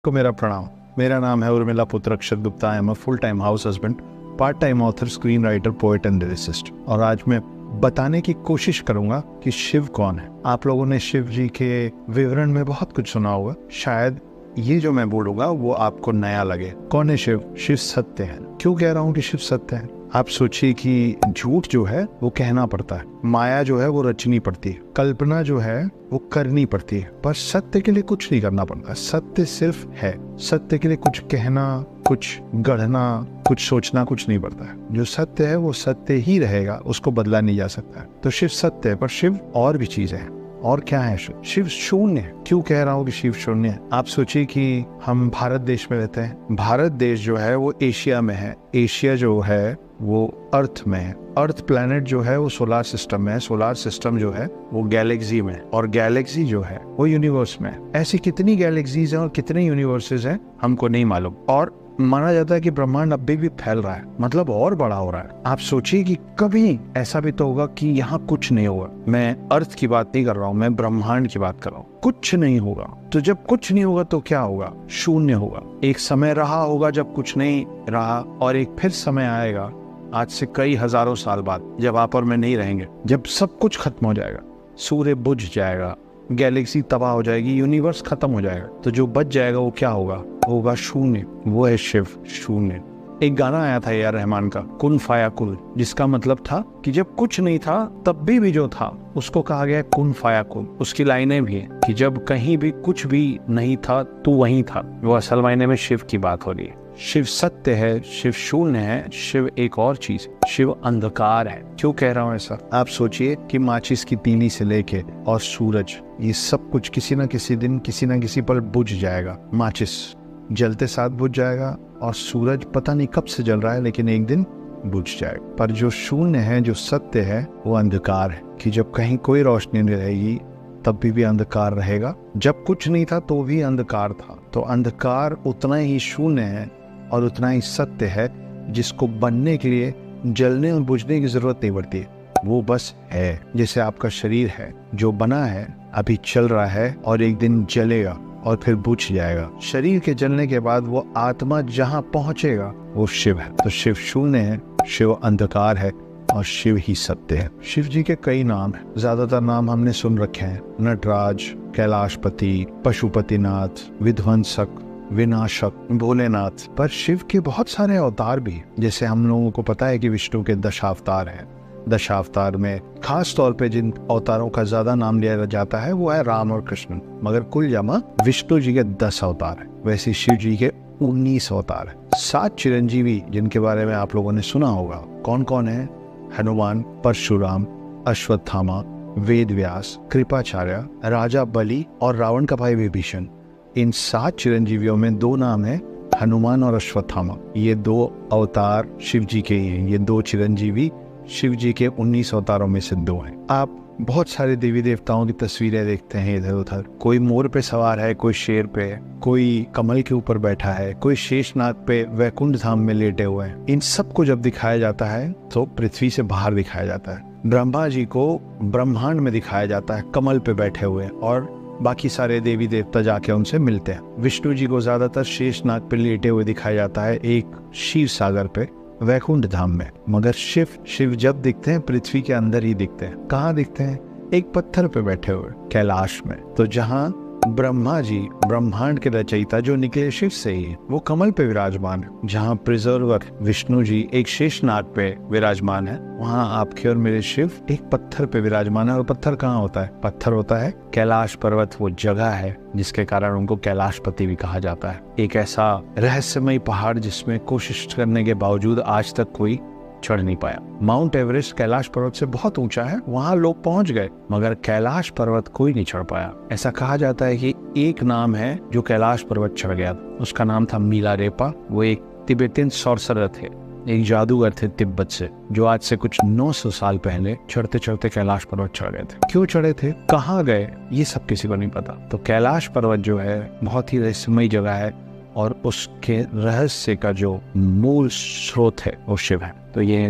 को मेरा प्रणाम। मेरा नाम है उर्मिला पुत्र Akshat Gupta. I am a full time house husband, part time author, screen writer, poet and lyricist. और आज मैं बताने की कोशिश करूंगा कि शिव कौन है। आप लोगों ने शिव जी के विवरण में बहुत कुछ सुना होगा। शायद ये जो मैं बोलूंगा वो आपको नया लगे। कौन है शिव? शिव सत्य है। क्यों कह रहा हूँ कि शिव सत्य है? आप सोचिए कि झूठ जो है वो कहना पड़ता है, माया जो है वो रचनी पड़ती है, कल्पना जो है वो करनी पड़ती है, पर सत्य के लिए कुछ नहीं करना पड़ता। सत्य सिर्फ है। सत्य के लिए कुछ कहना, कुछ गढ़ना, कुछ सोचना कुछ नहीं पड़ता है। जो सत्य है वो सत्य ही रहेगा, उसको बदला नहीं जा सकता है। तो शिव सत्य है, पर शिव और भी चीजें हैं। और क्या है शिव? शिव शून्य है। क्यों कह रहा हूँ कि शिव शून्य है? आप सोचिए कि हम भारत देश में रहते हैं। भारत देश जो है वो एशिया में है। एशिया जो है वो अर्थ में है। अर्थ प्लैनेट जो है वो सोलार सिस्टम में है। सोलार सिस्टम जो है वो गैलेक्सी में है, और गैलेक्सी जो है वो यूनिवर्स में है। ऐसी कितनी गैलेक्सीज हैं और कितने यूनिवर्सेस हैं हमको नहीं मालूम। और माना जाता है कि ब्रह्मांड अभी भी फैल रहा है, मतलब और बड़ा हो रहा है। आप सोचिए कि कभी ऐसा भी तो होगा कि यहाँ कुछ नहीं होगा। मैं अर्थ की बात नहीं कर रहा हूँ, मैं ब्रह्मांड की बात कर रहा हूँ। कुछ नहीं होगा। तो जब कुछ नहीं होगा तो क्या होगा? शून्य होगा। एक समय रहा होगा जब कुछ नहीं रहा, और एक फिर समय आएगा आज से कई हजारों साल बाद, जब आप और मैं नहीं रहेंगे, जब सब कुछ खत्म हो जाएगा, सूर्य बुझ जाएगा, गैलेक्सी तबाह हो जाएगी, यूनिवर्स खत्म हो जाएगा। तो जो बच जाएगा वो क्या होगा? होगा शून्य। वो है शिव शून्य। एक गाना आया था ए.आर. रहमान का, कुन फाया कुल, जिसका मतलब था कि जब कुछ नहीं था तब भी जो था उसको कहा गया कुन फाया कुल। उसकी लाइनें भी है कि जब कहीं भी कुछ भी नहीं था तो वहीं था। वो असल मायने में शिव की बात हो रही है। शिव सत्य है, शिव शून्य है, शिव एक और चीज, शिव अंधकार है। क्यों कह रहा हूँ ऐसा? आप सोचिए कि माचिस की तीली से लेके और सूरज, ये सब कुछ किसी न किसी दिन किसी न किसी पल बुझ जाएगा। माचिस जलते साथ बुझ जाएगा, और सूरज पता नहीं कब से जल रहा है लेकिन एक दिन बुझ जाएगा। पर जो शून्य है, जो सत्य है, वो अंधकार है। कि जब कहीं कोई रोशनी नहीं रहेगी तब भी अंधकार रहेगा। जब कुछ नहीं था तो भी अंधकार था। तो अंधकार उतना ही शून्य है और उतना ही सत्य है, जिसको बनने के लिए जलने और बुझने की जरूरत नहीं पड़ती। वो बस है। जैसे आपका शरीर है, जो बना है, अभी चल रहा है और एक दिन जलेगा और फिर बुझ जाएगा। शरीर के जलने के बाद वो आत्मा जहाँ पहुंचेगा वो शिव है। तो शिव शून्य है, शिव अंधकार है, और शिव ही सत्य है। शिव जी के कई नाम हैं। ज्यादातर नाम हमने सुन रखे हैं: नटराज, कैलाशपति, पशुपतिनाथ, विध्वंसक, विनाशक, भोलेनाथ। पर शिव के बहुत सारे अवतार भी, जैसे हम लोगों को पता है कि विष्णु के दशावतार हैं। दशावतार में खास तौर पे जिन अवतारों का ज्यादा नाम लिया जाता है वो है राम और कृष्ण, मगर कुल जमा विष्णु जी के 10 अवतार है। वैसे शिव जी के 19 अवतार है। 7 चिरंजीवी जिनके बारे में आप लोगों ने सुना होगा। कौन कौन है? हनुमान, परशुराम, अश्वत्थामा, वेद व्यास, कृपाचार्य, राजा बलि और रावण का भाई विभीषण। इन 7 चिरंजीवियों में 2 नाम है, हनुमान और अश्वत्थामा। ये 2 अवतार शिव जी के ही हैं। ये 2 चिरंजीवी शिव जी के 19 अवतारों में से 2 हैं। आप बहुत सारे देवी देवताओं की तस्वीरें देखते हैं इधर उधर। कोई मोर पे सवार है, कोई शेर पे, कोई कमल के ऊपर बैठा है, कोई शेषनाग पे वैकुंठ धाम में लेटे हुए हैं। इन सबको जब दिखाया जाता है तो पृथ्वी से बाहर दिखाया जाता है। ब्रह्मा जी को ब्रह्मांड में दिखाया जाता है कमल पे बैठे हुए, और बाकी सारे देवी देवता जाके उनसे मिलते हैं। विष्णु जी को ज्यादातर शेषनाग पे लेटे हुए दिखाया जाता है, एक क्षीर सागर पे, वैकुंठ धाम में। मगर शिव जब दिखते हैं पृथ्वी के अंदर ही दिखते हैं। कहाँ दिखते हैं? एक पत्थर पे बैठे हुए, कैलाश में। तो जहाँ ब्रह्मा जी, ब्रह्मांड के रचयिता, जो निकले शिव से ही, वो कमल पे विराजमान है। जहाँ प्रिजर्वर विष्णु जी एक शेषनाग पे विराजमान है, वहाँ आपके और मेरे शिव एक पत्थर पे विराजमान है। और पत्थर कहाँ होता है? पत्थर होता है कैलाश पर्वत। वो जगह है जिसके कारण उनको कैलाशपति भी कहा जाता है। एक ऐसा रहस्यमय पहाड़ जिसमें कोशिश करने के बावजूद आज तक कोई चढ़ नहीं पाया। माउंट एवरेस्ट कैलाश पर्वत से बहुत ऊंचा है, वहां लोग पहुंच गए, मगर कैलाश पर्वत कोई नहीं चढ़ पाया। ऐसा कहा जाता है कि एक नाम है जो कैलाश पर्वत चढ़ गया, उसका नाम था मिलारेपा। वो एक तिब्बतियन सॉर्सरर थे, एक जादूगर थे तिब्बत से, जो आज से कुछ 900 साल पहले चढ़ते चढ़ते कैलाश पर्वत चढ़ गए थे। क्यों चढ़े थे, कहाँ गए, ये सब किसी को नहीं पता। तो कैलाश पर्वत जो है बहुत ही रहस्यमयी जगह है, और उसके रहस्य का जो मूल स्रोत है वो शिव है। तो ये